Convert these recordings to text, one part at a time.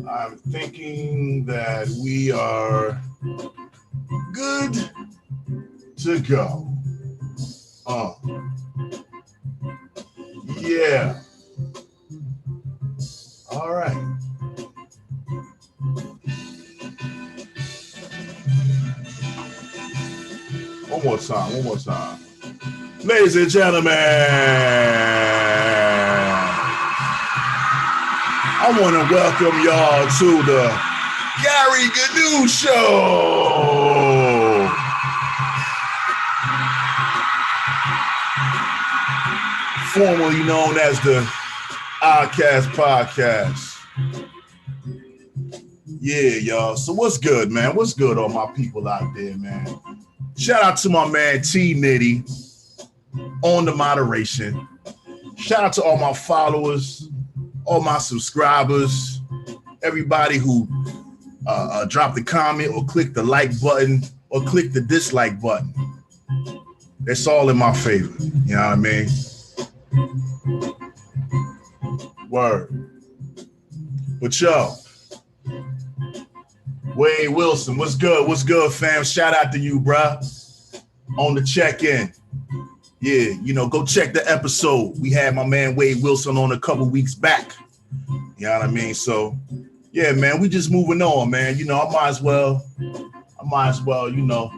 I'm thinking that we are good to go. Uh, yeah. All right. One more time. One more time. Ladies and gentlemen, I want to welcome y'all to the Gary Gnu Show. Formerly known as the Oddcast Podcast. Yeah, y'all. So what's good, man? What's good, all my people out there, man? Shout out to my man T Nitty on the moderation. Shout out to all my followers, all my subscribers, everybody who dropped a comment or click the like button or click the dislike button. It's all in my favor. You know what I mean? Word. But yo, Wade Wilson, what's good? What's good, fam? Shout out to you, bruh. On the check-in. Yeah, you know, go check the episode. We had my man Wade Wilson on a couple weeks back. You know what I mean? So, yeah, man, we just moving on, man. You know, I might as well, you know,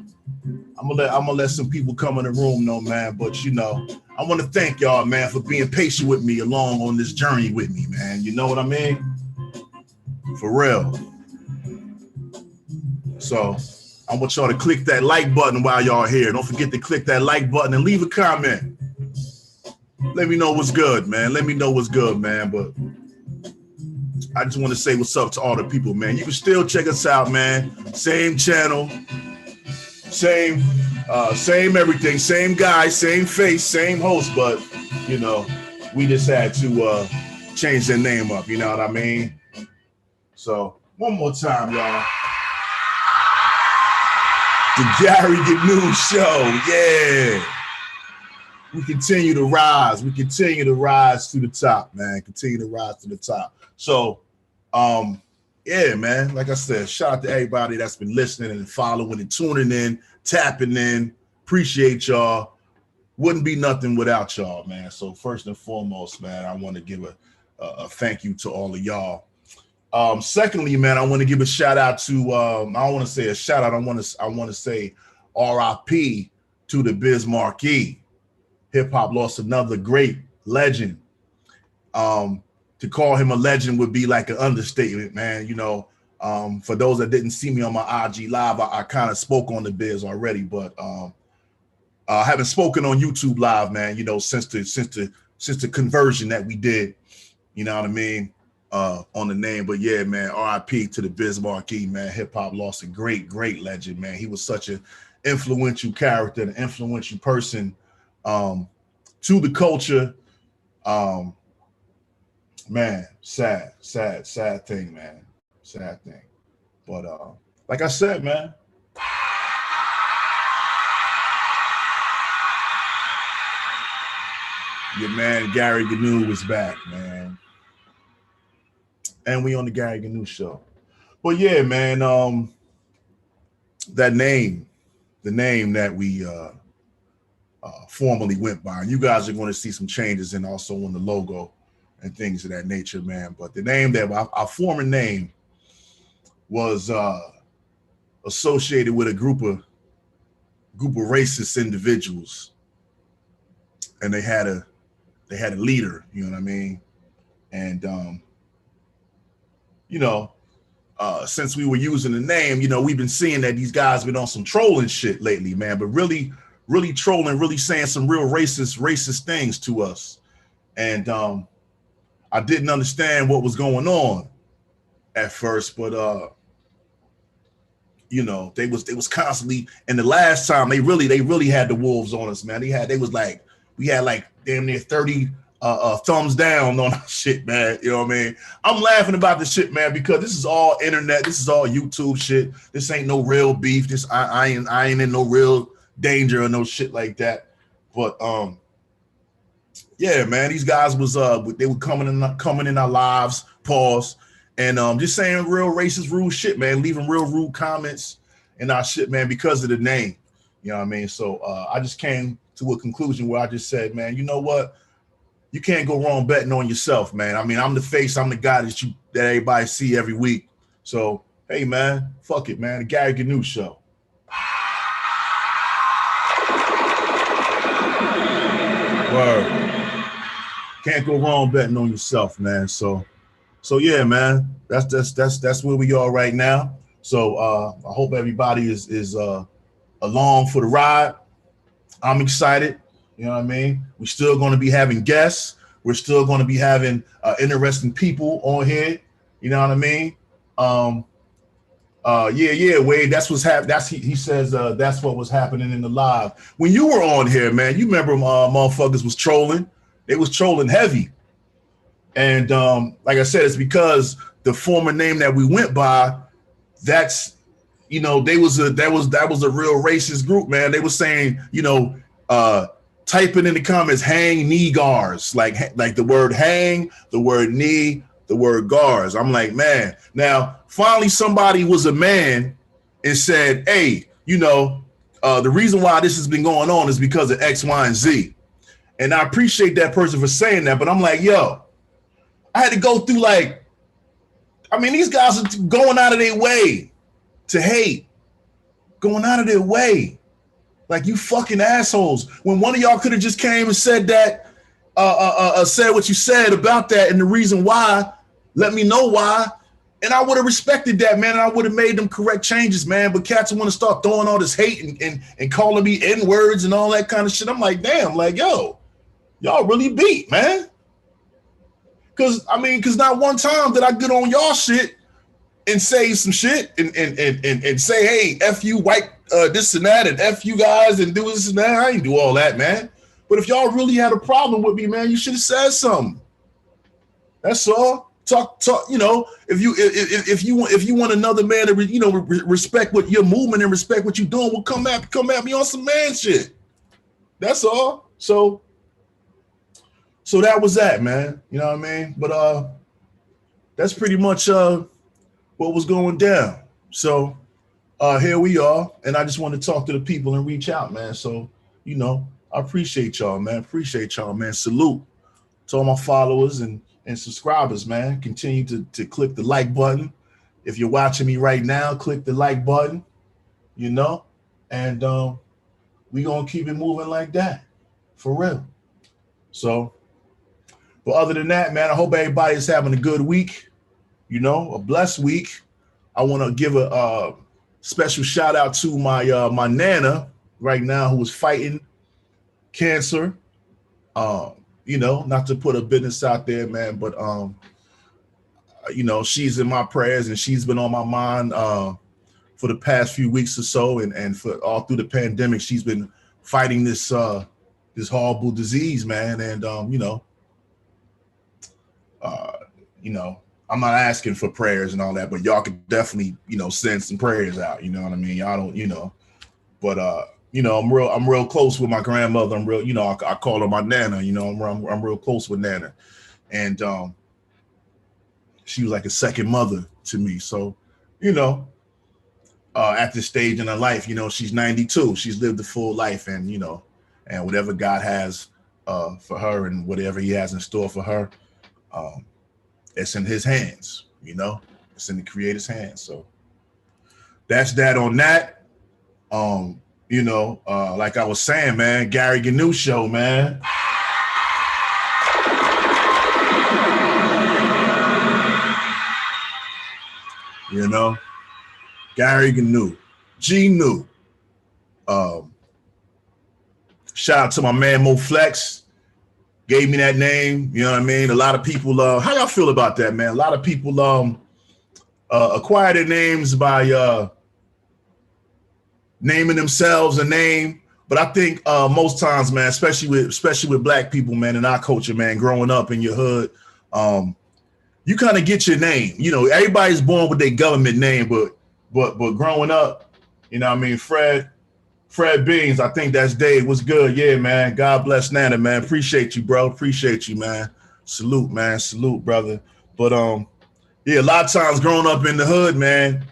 I'm gonna let some people come in the room, though, man. But, you know, I want to thank y'all, man, for being patient with me along on this journey with me, man. You know what I mean? For real. So I want y'all to click that like button while y'all here. Don't forget to click that like button and leave a comment. Let me know what's good, man. Let me know what's good, man. But I just want to say what's up to all the people, man. You can still check us out, man. Same channel, same everything, same guy, same face, same host. But, you know, we just had to change their name up. You know what I mean? So one more time, y'all. The Gary Gnu Show, yeah. We continue to rise. We continue to rise to the top, man. Continue to rise to the top. So, yeah, man. Like I said, shout out to everybody that's been listening and following and tuning in, tapping in. Appreciate y'all. Wouldn't be nothing without y'all, man. So first and foremost, man, I want to give a thank you to all of y'all. Secondly, man, I want to give a shout out to I don't want to say a shout out. I want to say RIP to the Biz Markie. Hip hop lost another great legend. To call him a legend would be like an understatement, man. You know, for those that didn't see me on my IG live, I kind of spoke on the Biz already, but I haven't spoken on YouTube live, man. You know, since the conversion that we did. You know what I mean? On the name, but yeah, man, RIP to the Biz Markie, man. Hip hop lost a great legend, man. He was such an influential character, an influential person to the culture. Man, sad thing, man. Sad thing. But like I said, man. Your man Gary Gnu is back, man. And we on the Gary Gnu Show. But yeah, man, that name, the name that we formerly went by, and you guys are going to see some changes and also on the logo and things of that nature, man. But the name that our former name was associated with a group of racist individuals, and they had a leader, you know what I mean? And you know, since we were using the name, you know, we've been seeing that these guys been on some trolling shit lately, man, but really trolling, really saying some real racist things to us. And I didn't understand what was going on at first, but you know, they was constantly, and the last time they really had the wolves on us, man. We had like damn near 30 thumbs down on our shit, man. You know what I mean? I'm laughing about this shit, man, because this is all internet. This is all YouTube shit. This ain't no real beef. This I ain't in no real danger or no shit like that. But yeah, man, these guys was they were coming in our lives, pause, and just saying real racist, rude shit, man, leaving real rude comments in our shit, man, because of the name. You know what I mean? So I just came to a conclusion where I just said, man, you know what? You can't go wrong betting on yourself, man. I mean, I'm the face, I'm the guy that everybody see every week. So, hey, man, fuck it, man. The Gary Gnu Show. Word. Can't go wrong betting on yourself, man. So yeah, man. That's where we are right now. So I hope everybody is along for the ride. I'm excited. You know what I mean? We're still going to be having guests. We're still going to be having interesting people on here. You know what I mean? Yeah, Wade. That's what's happening. He says that's what was happening in the live. When you were on here, man, you remember motherfuckers was trolling. They was trolling heavy. And like I said, it's because the former name that we went by, that's, you know, that was a real racist group, man. They were saying, you know, typing in the comments, hang knee guards, like the word hang, the word knee, the word guards. I'm like, man, now finally somebody was a man and said, hey, you know, the reason why this has been going on is because of X, Y, and Z. And I appreciate that person for saying that, but I'm like, yo, I had to go through these guys are going out of their way to hate, going out of their way. Like, you fucking assholes. When one of y'all could have just came and said that, said what you said about that and the reason why, let me know why. And I would have respected that, man. And I would have made them correct changes, man. But cats want to start throwing all this hate and calling me N-words and all that kind of shit. I'm like, damn, like, yo, y'all really beat, man. Cause not one time did I get on y'all shit and say some shit and say, hey, F you white, this and that, and F you guys and do this and that. I ain't do all that, man. But if y'all really had a problem with me, man, you should have said something. That's all. Talk. You know, if you want another man to respect what your movement and respect what you're doing, well, come at me on some man shit. That's all. So that was that, man. You know what I mean? But that's pretty much what was going down. So here we are, and I just want to talk to the people and reach out, man. So, you know, I appreciate y'all, man. Appreciate y'all, man. Salute to all my followers and subscribers, man. Continue to click the like button. If you're watching me right now, click the like button, you know, and we gonna keep it moving like that, for real. So, but other than that, man, I hope everybody is having a good week, you know, a blessed week. I want to give a special shout out to my my nana right now, who is fighting cancer. You know, not to put a business out there, man, but you know, she's in my prayers and she's been on my mind for the past few weeks or so, and for all through the pandemic, she's been fighting this horrible disease, man. And you know, I'm not asking for prayers and all that, but y'all could definitely, you know, send some prayers out. You know what I mean? Y'all don't, you know, but you know, I'm real close with my grandmother. I'm real, you know, I call her my nana. You know, I'm real close with Nana, and she was like a second mother to me. So, you know, at this stage in her life, you know, she's 92. She's lived a full life, and you know, and whatever God has for her and whatever He has in store for her, it's in His hands. You know, it's in the Creator's hands. So that's that on that. You know, like I was saying, man, Gary Gnu Show, man. You know, Gary Gnu, G-New. Shout out to my man Mo Flex, gave me that name. You know what I mean? A lot of people, how y'all feel about that, man? A lot of people acquire their names by naming themselves a name. But I think most times, man, especially with black people, man, in our culture, man, growing up in your hood, you kind of get your name. You know, everybody's born with their government name, but growing up, you know what I mean, Fred Fred Beans, I think that's Dave. What's good? Yeah, man. God bless Nana, man. Appreciate you, bro. Appreciate you, man. Salute, man. Salute, brother. But yeah, a lot of times growing up in the hood, man,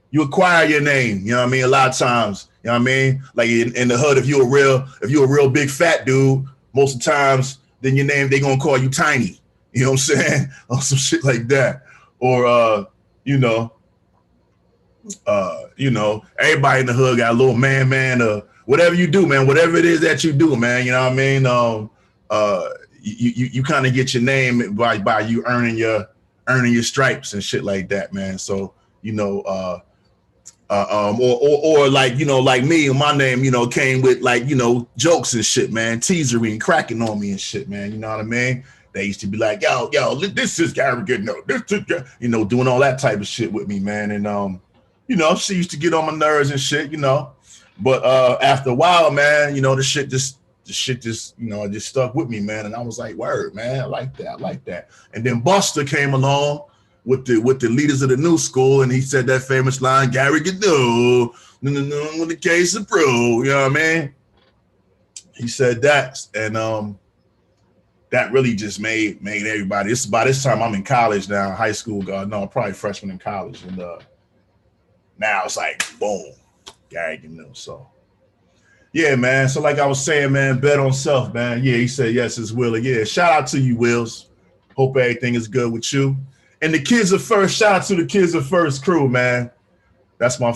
you acquire your name. You know what I mean? A lot of times, you know what I mean? Like in the hood, if you're a real big fat dude, most of the times, then your name, they gonna call you Tiny. You know what I'm saying? Or some shit like that. Or everybody in the hood got a little man, or whatever you do, man, whatever it is that you do, man, you know what I mean? You kind of get your name by you earning your stripes and shit like that, man. So, or like, like me, my name, came with like, jokes and shit, man, teasery and cracking on me and shit, man. You know what I mean? They used to be like, yo, this is Gary Goodnow, doing all that type of shit with me, man. And, she used to get on my nerves and shit, but after a while, man, the shit just, just stuck with me, man. And I was like, word, man, I like that. And then Buster came along with the leaders of the new school, and he said that famous line, Gary Goodnow, with the case of brew, you know what I mean? He said that, and that really just made everybody. It's by this time I'm in college now, high school. No, probably freshman in college, and now it's like boom, Gary Goodnow. So yeah, man. So like I was saying, man, bet on self, man. Yeah, he said yes, it's Willie. Yeah, shout out to you, Wills. Hope everything is good with you. And the Kids Are First, shout out to the Kids Are First crew, man. That's my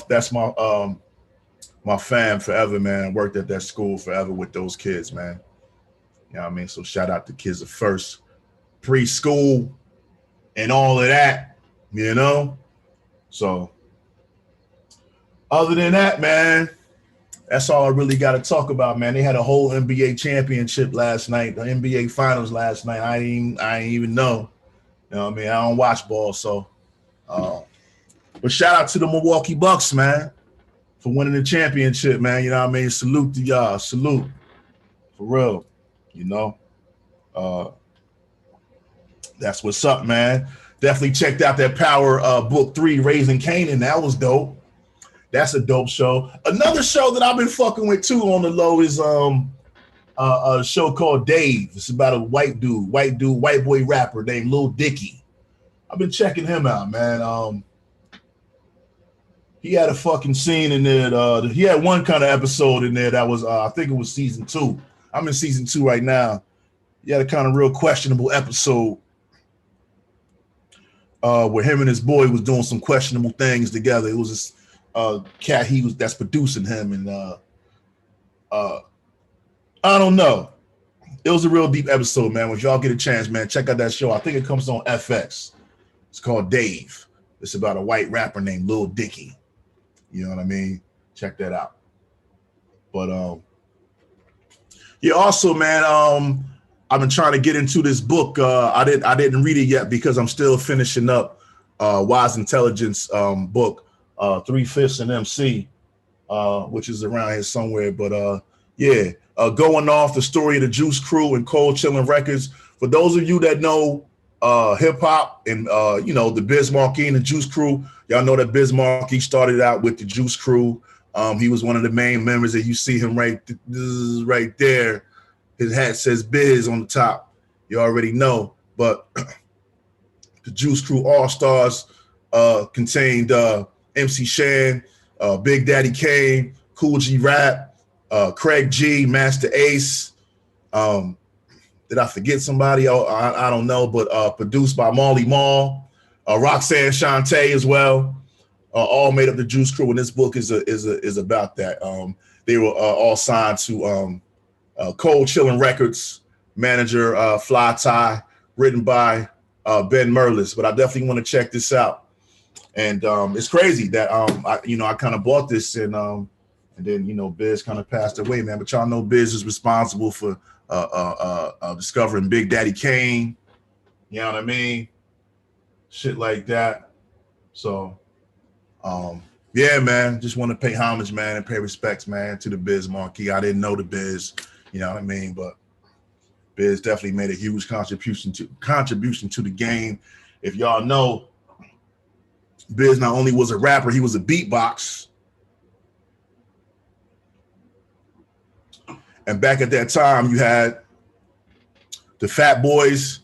fam forever, man. I worked at that school forever with those kids, man. You know what I mean? So shout out to Kids Are First, preschool, and all of that, So other than that, man, that's all I really got to talk about, man. They had a whole NBA championship last night, the NBA finals last night. I ain't even know. You know what I mean? I don't watch ball, so. But shout out to the Milwaukee Bucks, man, for winning the championship, man. You know what I mean? Salute to y'all. Salute. For real. That's what's up, man. Definitely checked out that Power Book 3, Raising Kanan. That was dope. That's a dope show. Another show that I've been fucking with too on the low is a show called Dave. It's about a white boy rapper named Lil Dicky. I've been checking him out, man. He had a fucking scene in there. He had one kind of episode in there that was, I think it was season 2. I'm in season 2 right now. He had a kind of real questionable episode where him and his boy was doing some questionable things together. It was this cat that's producing him, and I don't know. It was a real deep episode, man. If y'all get a chance, man, check out that show. I think it comes on FX. It's called Dave. It's about a white rapper named Lil Dicky. You know what I mean? Check that out. But yeah, also, man, I've been trying to get into this book. I didn't read it yet because I'm still finishing up Wise Intelligence book. 3/5 and MC, which is around here somewhere. But Going Off, the story of the Juice Crew and Cold Chillin' Records. For those of you that know hip hop and the Biz Markie and the Juice Crew, y'all know that Biz Markie started out with the Juice Crew. He was one of the main members, that you see him right there. His hat says Biz on the top. You already know. But the Juice Crew All Stars contained MC Shan, Big Daddy Kane, Cool G Rap, Craig G, Master Ace. Did I forget somebody? I don't know, but produced by Marley Marl, Roxanne Shante as well. All made up the Juice Crew, and this book is about that. They were all signed to Cold Chillin' Records, manager Fly Tie, written by Ben Merlis. But I definitely want to check this out. And it's crazy that I kind of bought this, and then Biz kind of passed away, man. But y'all know Biz is responsible for discovering Big Daddy Kane. You know what I mean? Shit like that. So, yeah, man. Just want to pay homage, man, and pay respects, man, to the Biz Markie. I didn't know the Biz, you know what I mean? But Biz definitely made a huge contribution to the game. If y'all know, Biz not only was a rapper, he was a beatbox. And back at that time, you had the Fat Boys,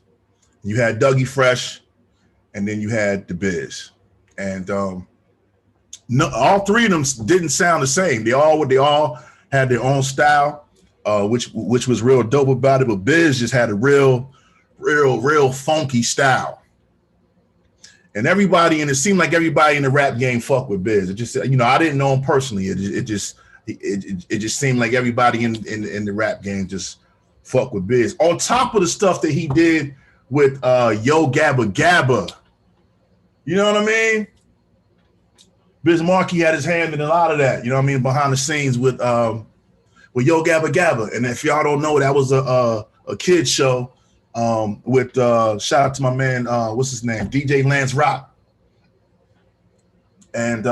you had Dougie Fresh, and then you had the Biz. And no, all three of them didn't sound the same. They all had their own style, which was real dope about it. But Biz just had a real funky style. And everybody, and it seemed like everybody in the rap game fucked with Biz. It just, you know, I didn't know him personally. It just seemed like everybody in the rap game just fuck with Biz. On top of the stuff that he did with Yo Gabba Gabba, you know what I mean? Biz Markie had his hand in a lot of that, you know what I mean, behind the scenes with Yo Gabba Gabba. And if y'all don't know, that was a kid show with shout out to my man, what's his name, DJ Lance Rock. And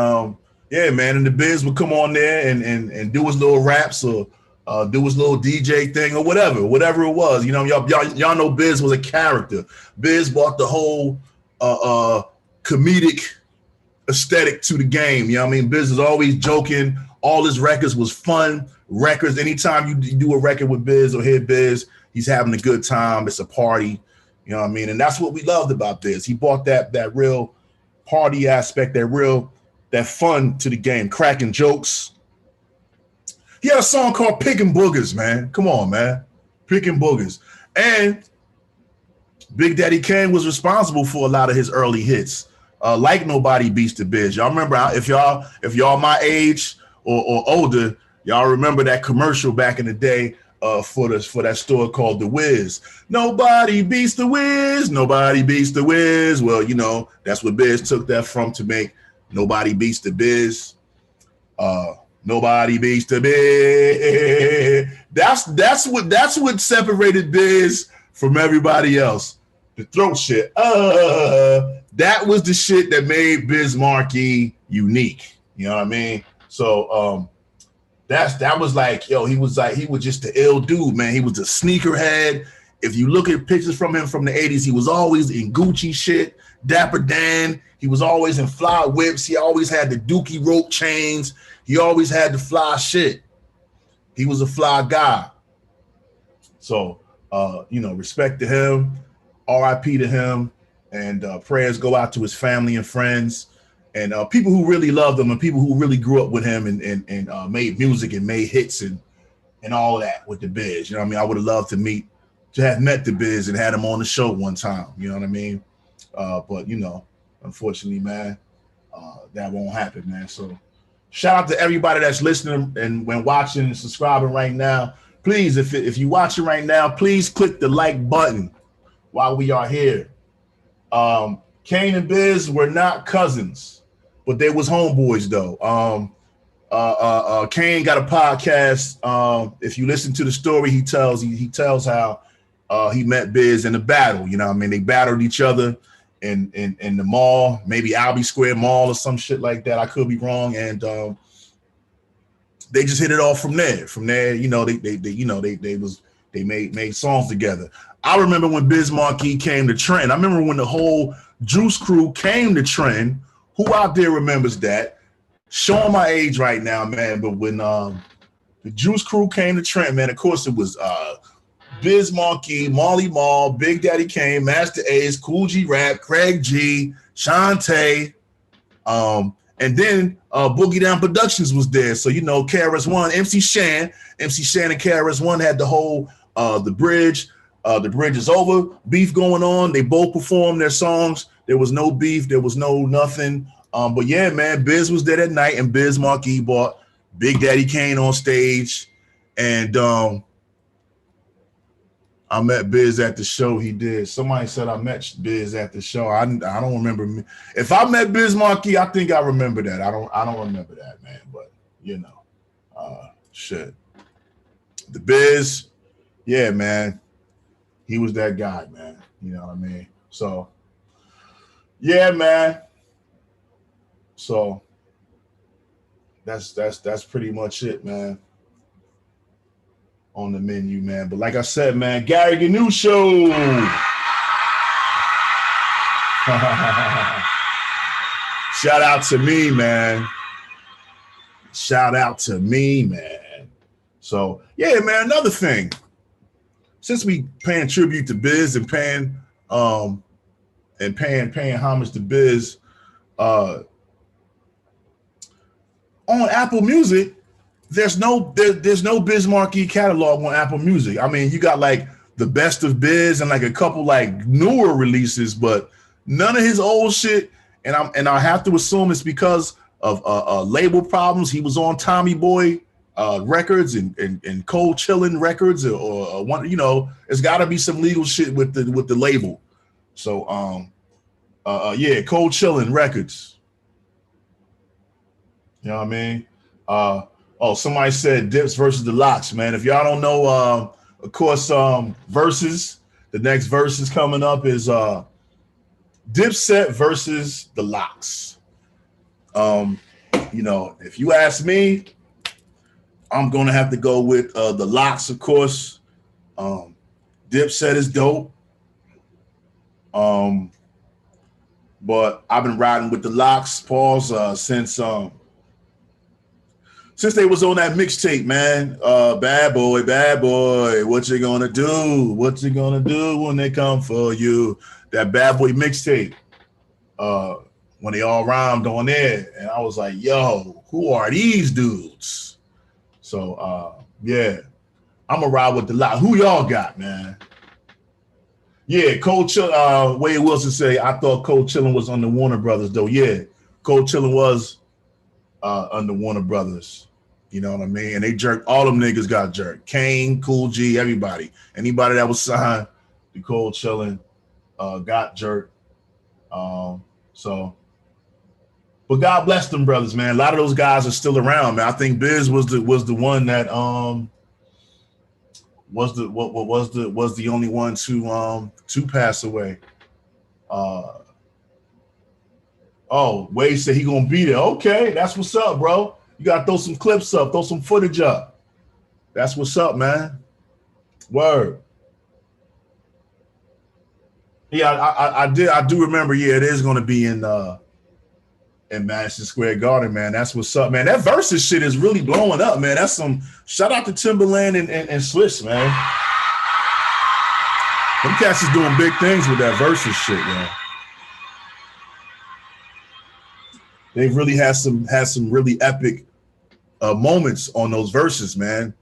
yeah, man, and the Biz would come on there and do his little raps or do his little DJ thing or whatever it was. You know, y'all know Biz was a character. Biz brought the whole comedic aesthetic to the game. You know what I mean? Biz is always joking. All his records was fun records. Anytime you do a record with Biz or hear Biz, he's having a good time. It's a party. You know what I mean? And that's what we loved about Biz. He brought that real party aspect, that fun to the game, cracking jokes. He had a song called Pickin' Boogers, man. Come on, man. Pickin' Boogers. And Big Daddy Kane was responsible for a lot of his early hits. Like Nobody Beats the Biz. Y'all remember, if y'all my age or older, y'all remember that commercial back in the day for that store called The Wiz. Nobody beats the Wiz. Nobody beats the Wiz. Well, you know, that's what Biz took that from to make Nobody Beats the Biz. Nobody beats the Biz. That's what separated Biz from everybody else. The throat shit. That was the shit that made Biz Markie unique. You know what I mean? So that was like, yo, he was just the ill dude, man. He was a sneakerhead. If you look at pictures from him from the 80s, he was always in Gucci shit, Dapper Dan. He was always in fly whips. He always had the Dookie rope chains. He always had the fly shit. He was a fly guy. So, you know, respect to him, RIP to him, and prayers go out to his family and friends and people who really loved him and people who really grew up with him and made music and made hits and all of that with the Biz. You know what I mean? I would have loved to have met the Biz and had him on the show one time. You know what I mean? But, you know, unfortunately, man, that won't happen, man. So shout out to everybody that's listening and when watching and subscribing right now. Please, if you're watching right now, please click the like button while we are here. Kane and Biz were not cousins, but they was homeboys though. Kane got a podcast. If you listen to the story, he tells how he met Biz in a battle. You know what I mean? They battled each other in the mall, maybe Albee Square Mall or some shit like that. I could be wrong. And they just hit it off from there. From there, you know, they made songs together. I remember when Biz Markie came to Trend. I remember when the whole Juice Crew came to Trend. Who out there remembers that? Showing my age right now, man. But when the Juice Crew came to Trend, man, of course it was Biz Markie, Marley Marl, Big Daddy Kane, Master Ace, Cool G Rap, Craig G, Shantae, and then Boogie Down Productions was there. So, you know, KRS-One, MC Shan and KRS-One had the whole The Bridge. The Bridge is over. Beef going on. They both performed their songs. There was no beef. There was no nothing. But yeah, man, Biz was there that night, and Biz Markie brought Big Daddy Kane on stage, and I met Biz at the show he did. Somebody said I met Biz at the show. I don't remember. If I met Biz Markie, I think I remember that. I don't remember that, man. But you know, shit. The Biz, yeah, man. He was that guy, man. You know what I mean? So, yeah, man. So that's pretty much it, man. On the menu, man. But like I said, man, Gary Gnu Show. Shout out to me, man. Shout out to me, man. So yeah, man. Another thing, since we paying tribute to Biz and paying homage to Biz, on Apple Music, there's no Biz Markie catalog on Apple Music. I mean, you got like the best of Biz and like a couple like newer releases, but none of his old shit. And I have to assume it's because of label problems. He was on Tommy Boy records and Cold Chillin' records, or one, you know, it's got to be some legal shit with the label. So yeah, Cold Chillin' records. You know what I mean? Oh, somebody said Dips versus the Lox, man. If y'all don't know, of course, versus the next versus coming up is Dipset versus the Lox. You know, if you ask me, I'm gonna have to go with the Lox, of course. Dipset is dope. But I've been riding with the Lox, Pauls, since they was on that mixtape, man. Bad boy, what you gonna do? What you gonna do when they come for you? That Bad Boy mixtape. When they all rhymed on there, and I was like, yo, who are these dudes? So yeah, I'm gonna ride with the Lox. Who y'all got, man? Yeah, Cold Chillin', Wade Wilson say, I thought Cold Chillin' was on the Warner Brothers, though. Yeah, Cold Chillin' was under Warner Brothers. You know what I mean? And they jerked, all them niggas got jerked. Kane, Cool G, everybody. Anybody that was signed to Cold Chillin' got jerked. So, but God bless them brothers, man. A lot of those guys are still around, man. I think Biz was the one that was the only one to pass away. Oh, Wade said he gonna be there. Okay, that's what's up, bro. You gotta throw some clips up, throw some footage up. That's what's up, man. Word. Yeah, I do remember. Yeah, it is gonna be in Madison Square Garden, man. That's what's up, man. That Versus shit is really blowing up, man. That's some shout out to Timberland and Swiss, man. Them cats is doing big things with that Versus shit, man. They've really had some really epic moments on those verses, man.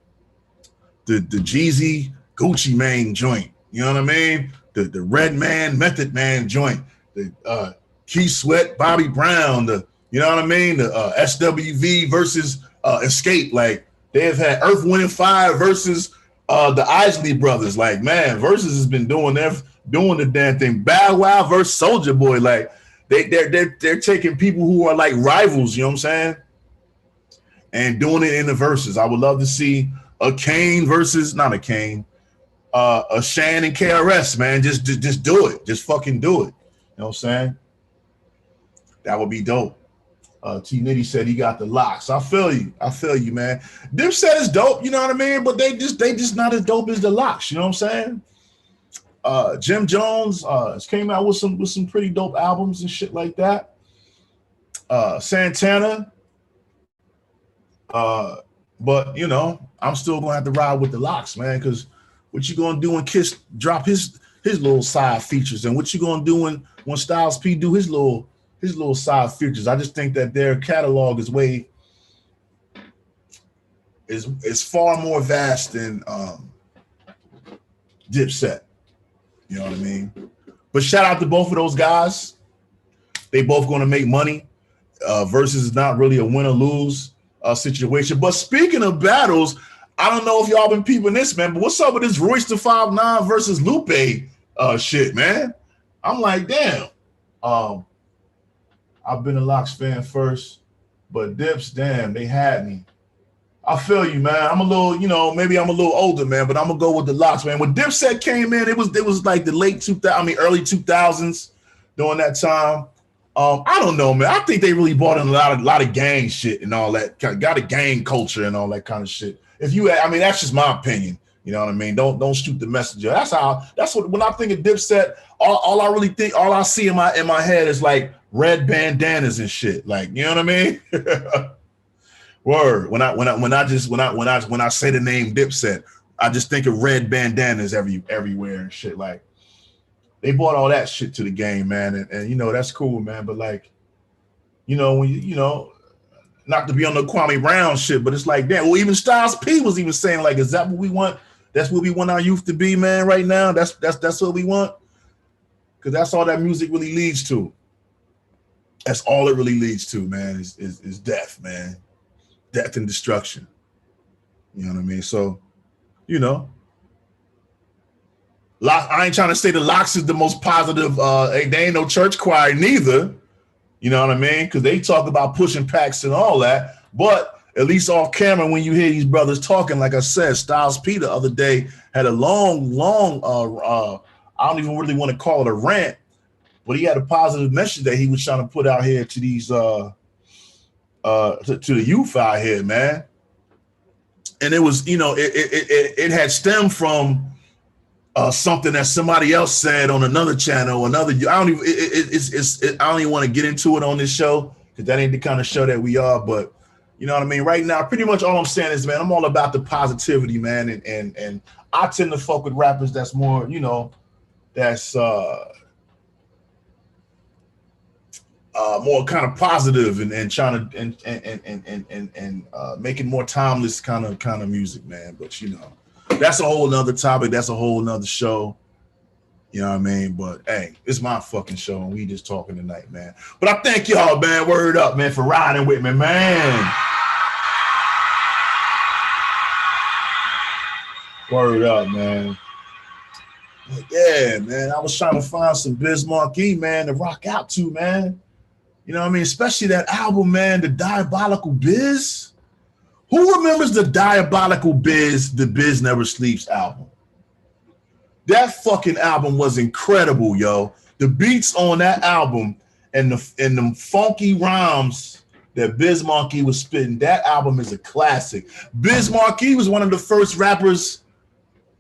The Jeezy Gucci Mane joint, you know what I mean? The Red Man Method Man joint, the Keith Sweat Bobby Brown, you know what I mean? The SWV versus Escape. Like they have had Earth, Wind & Fire versus the Isley Brothers. Like, man, Versus has been doing the damn thing. Bow Wow versus Soulja Boy. Like they're taking people who are like rivals, you know what I'm saying? And doing it in the verses. I would love to see a Kane versus, not a Kane, a Shan and KRS, man. Just do it. Just fucking do it. You know what I'm saying? That would be dope. T Nitty said he got the Lox. I feel you, man. Dipset is dope, you know what I mean? But they just not as dope as the Lox, you know what I'm saying? Jim Jones came out with some pretty dope albums and shit like that. Santana. But you know, I'm still gonna have to ride with the Lox, man, because what you gonna do when Kiss drop his little side features, and what you gonna do when Styles P do his little side features? I just think that their catalog is far more vast than Dipset. You know what I mean? But shout out to both of those guys. They both gonna make money. Versus is not really a win or lose situation. But speaking of battles, I don't know if y'all been peeping this, man, but what's up with this Royce da 5'9" versus Lupe shit, man? I'm like, damn. I've been a Lox fan first, but Dips, damn, they had me. I feel you, man. I'm a little, you know, maybe I'm a little older, man, but I'm gonna go with the Lox, man. When Dipset came in, it was like the early 2000s during that time. I don't know, man. I think they really brought in a lot of gang shit and all that. Got a gang culture and all that kind of shit. That's just my opinion. You know what I mean? Don't shoot the messenger. That's what when I think of Dipset, all I see in my head is like red bandanas and shit. Like, you know what I mean? Word. When I say the name Dipset, I just think of red bandanas everywhere and shit. Like they brought all that shit to the game, man, and you know that's cool, man. But like, you know, when you know, not to be on the Kwame Brown shit, but it's like that. Well, even Styles P was even saying like, is that what we want? That's what we want our youth to be, man. Right now, that's what we want, because that's all that music really leads to. That's all it really leads to, man. Is death, man. Death and destruction. You know what I mean? So, you know, I ain't trying to say the Lox is the most positive. They ain't no church choir neither. You know what I mean? Because they talk about pushing packs and all that. But at least off camera, when you hear these brothers talking, like I said, Styles P the other day had a long, I don't even really want to call it a rant, but he had a positive message that he was trying to put out here to these to the youth out here, man. And it was, you know, it had stemmed from something that somebody else said on another channel, I don't even want to get into it on this show because that ain't the kind of show that we are. But you know what I mean? Right now, pretty much all I'm saying is, man, I'm all about the positivity, man. And I tend to fuck with rappers that's more, you know, that's more kind of positive and trying to and make it more timeless kind of music, man. But you know, that's a whole nother topic. That's a whole nother show. You know what I mean? But hey, it's my fucking show and we just talking tonight, man. But I thank y'all, man. Word up, man, for riding with me, man. Word up, man. But yeah, man. I was trying to find some Biz Markie, man, to rock out to, man. You know what I mean? Especially that album, man, The Diabolical Biz. Who remembers the Diabolical Biz, The Biz Never Sleeps album? That fucking album was incredible, yo. The beats on that album and them funky rhymes that Biz Markie was spitting, that album is a classic. Biz Markie was one of the first rappers,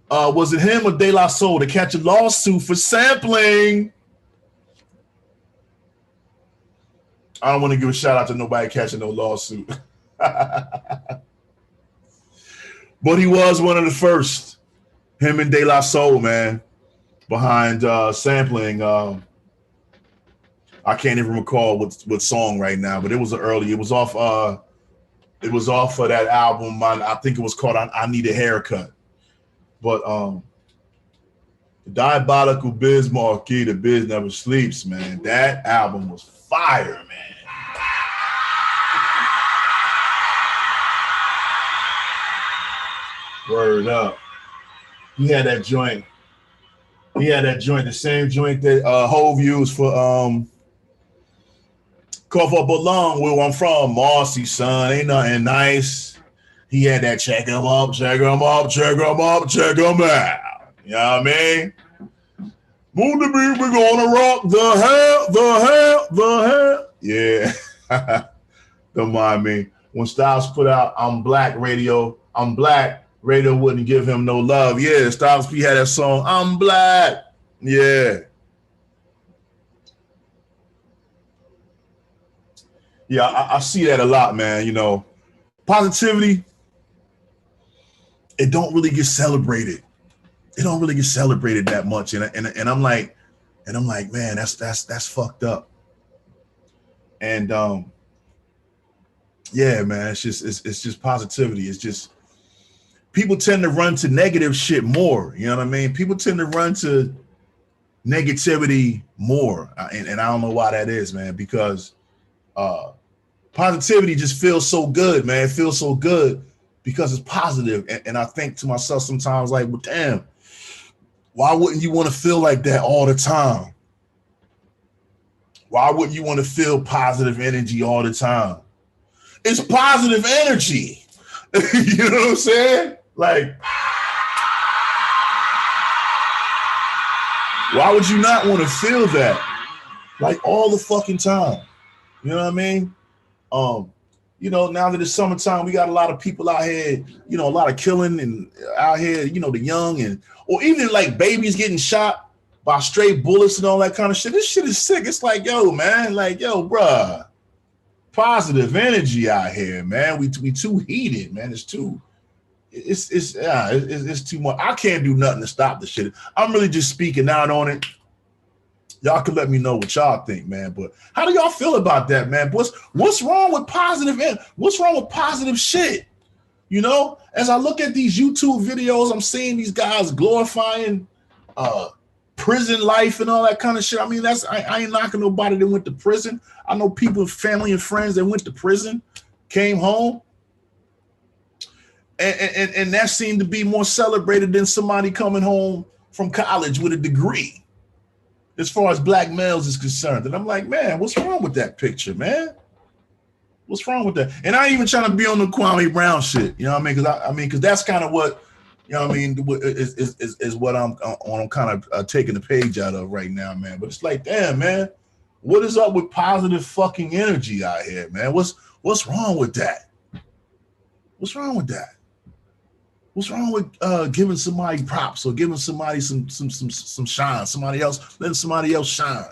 was it him or De La Soul, to catch a lawsuit for sampling. I don't want to give a shout out to nobody catching no lawsuit. But he was one of the first, him and De La Soul, man, behind sampling. I can't even recall what song right now, but it was off of that album. I think it was called I Need a Haircut. But Diabolical Biz Markie, The Biz Never Sleeps, man. That album was fire, man. Word up. He had that joint. The same joint that Hove used for Cough Up Along, where I'm from. Marcy, son, ain't nothing nice. He had that check him up, check him up, check him up, check him out. You know what I mean? Move the beat, we're gonna rock the hell. Yeah. Don't mind me. When Styles put out I'm Black, radio wouldn't give him no love. Yeah, Styles P had that song, I'm Black. Yeah. Yeah, I see that a lot, man. You know, positivity, it don't really get celebrated. It don't really get celebrated that much. And I'm like, man, that's fucked up. And yeah, man, it's just positivity. It's just people tend to run to negative shit more. You know what I mean? People tend to run to negativity more. And I don't know why that is, man, because positivity just feels so good, man. It feels so good because it's positive. And I think to myself sometimes like, well, damn, why wouldn't you want to feel like that all the time? Why wouldn't you want to feel positive energy all the time? It's positive energy. You know what I'm saying? Like, why would you not want to feel that? Like all the fucking time. You know what I mean? You know, now that it's summertime, we got a lot of people out here, you know, a lot of killing and out here, you know, the young or even like babies getting shot by stray bullets and all that kind of shit. This shit is sick. It's like, yo, man, like, yo, bruh, positive energy out here, man. We too heated, man. It's too much. I can't do nothing to stop the shit. I'm really just speaking out on it. Y'all can let me know what y'all think, man. But how do y'all feel about that, man? What's wrong with positive? What's wrong with positive shit? You know, as I look at these YouTube videos, I'm seeing these guys glorifying prison life and all that kind of shit. I mean, I ain't knocking nobody that went to prison. I know people, family and friends that went to prison, came home, and that seemed to be more celebrated than somebody coming home from college with a degree, as far as black males is concerned. And I'm like, man, what's wrong with that picture, man? What's wrong with that? And I ain't even trying to be on the Kwame Brown shit, you know what I mean? Because that's kind of what, you know what I mean, is what I'm kind of taking the page out of right now, man. But it's like, damn, man, what is up with positive fucking energy out here, man? What's wrong with that? What's wrong with that? What's wrong with giving somebody props or giving somebody some shine? Somebody else, letting somebody else shine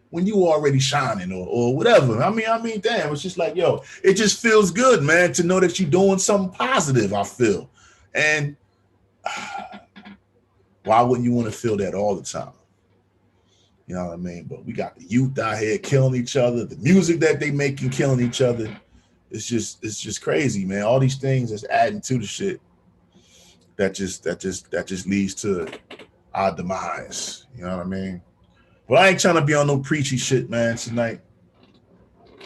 when you already shining or whatever. I mean, damn, it's just like, yo, it just feels good, man, to know that you're doing something positive, I feel. And why wouldn't you want to feel that all the time? You know what I mean? But we got the youth out here killing each other, the music that they making killing each other. It's just crazy, man. All these things is adding to the shit that just leads to our demise. You know what I mean? But I ain't trying to be on no preachy shit, man, tonight.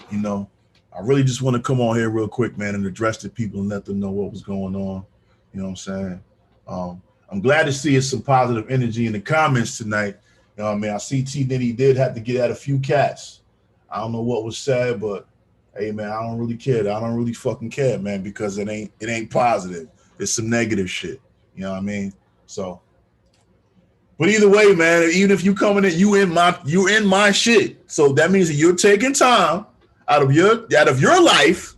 You know, I really just want to come on here real quick, man, and address the people and let them know what was going on. You know what I'm saying? I'm glad to see some positive energy in the comments tonight. You know what I mean? I see T Diddy did have to get at a few cats. I don't know what was said, but hey, man, I don't really care. I don't really fucking care, man, because it ain't positive. It's some negative shit. You know what I mean? So, but either way, man, even if you coming in, you in my shit. So that means that you're taking time out of your life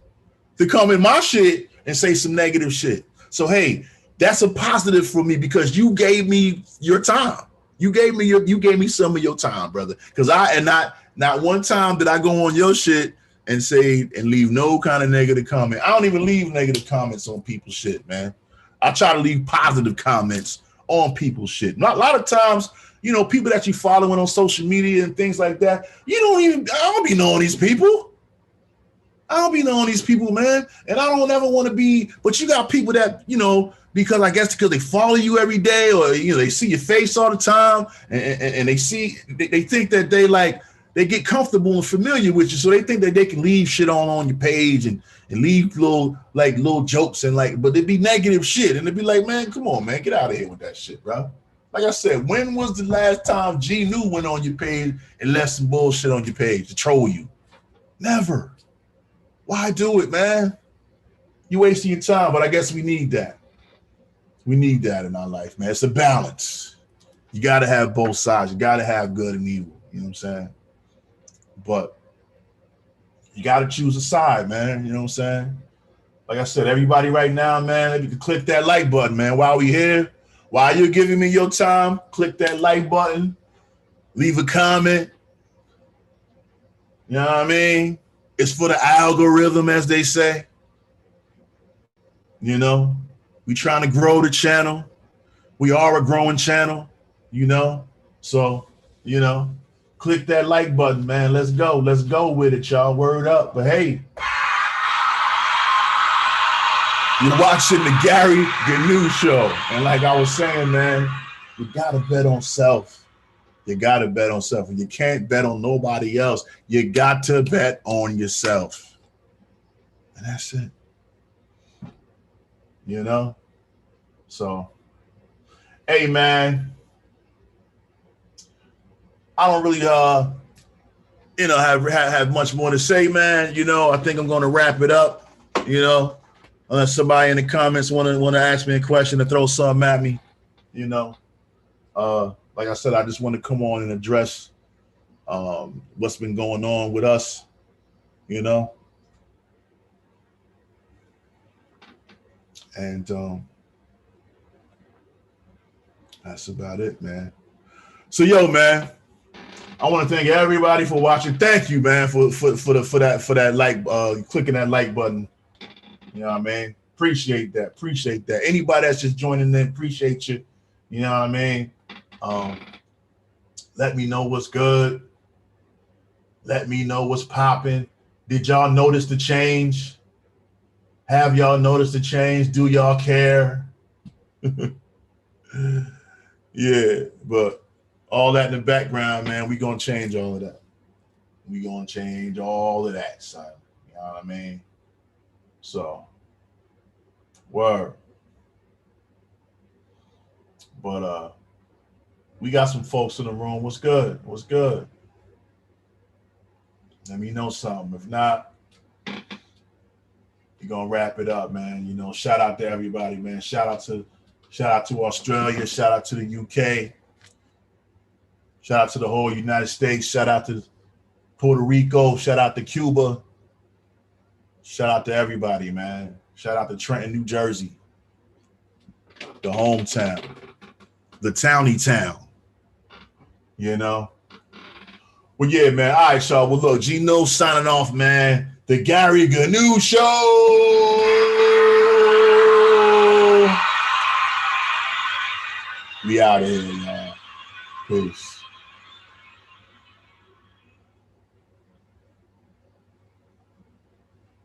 to come in my shit and say some negative shit. So hey, that's a positive for me because you gave me your time. You gave me some of your time, brother. Because not one time did I go on your shit and say and leave no kind of negative comment. I don't even leave negative comments on people's shit, man. I try to leave positive comments on people's shit. Not a lot of times, you know, people that you following on social media and things like that, I don't be knowing these people. I don't be knowing these people, man. And I don't ever want to be, but you got people that, you know, because they follow you every day or, you know, they see your face all the time and they think that they get comfortable and familiar with you. So they think that they can leave shit on your page and leave little jokes and but it'd be negative shit. And it'd be like, man, come on, man, get out of here with that shit, bro. Like I said, when was the last time G New went on your page and left some bullshit on your page to troll you? Never. Why do it, man? You wasting your time, but I guess we need that. We need that in our life, man. It's a balance. You got to have both sides. You got to have good and evil. You know what I'm saying? But you got to choose a side, man. You know what I'm saying? Like I said, everybody right now, man, if you can click that like button, man, while we here, while you're giving me your time, click that like button, leave a comment. You know what I mean? It's for the algorithm, as they say. You know, we trying to grow the channel. We are a growing channel, you know. So, you know, click that like button, man. Let's go. Let's go with it, y'all. Word up. But hey, you're watching the Gary Gnu Show. And like I was saying, man, you got to bet on self. You got to bet on self. And you can't bet on nobody else. You got to bet on yourself. And that's it. You know? So, hey, man. I don't really, have much more to say, man. You know, I think I'm going to wrap it up, you know, unless somebody in the comments want to ask me a question to throw something at me, you know. Like I said, I just want to come on and address what's been going on with us, you know. And that's about it, man. So, yo, man, I want to thank everybody for watching. Thank you, man, for that like clicking that like button. You know what I mean? Appreciate that. Appreciate that. Anybody that's just joining in, appreciate you. You know what I mean? Let me know what's good. Let me know what's popping. Did y'all notice the change? Have y'all noticed the change? Do y'all care? Yeah, but all that in the background, man, we gonna change all of that. We gonna change all of that, son. You know what I mean? So, word. But we got some folks in the room. What's good? What's good? Let me know something. If not, we're gonna wrap it up, man. You know, shout out to everybody, man. Shout out to Australia, shout out to the UK, shout out to the whole United States, shout out to Puerto Rico, shout out to Cuba, shout out to everybody, man. Shout out to Trenton, New Jersey, the hometown, the towny town, you know. Well, yeah, man. All right, y'all. Well, look, Gino signing off, man. The Gary Gnu Show. We out of here, y'all. Peace.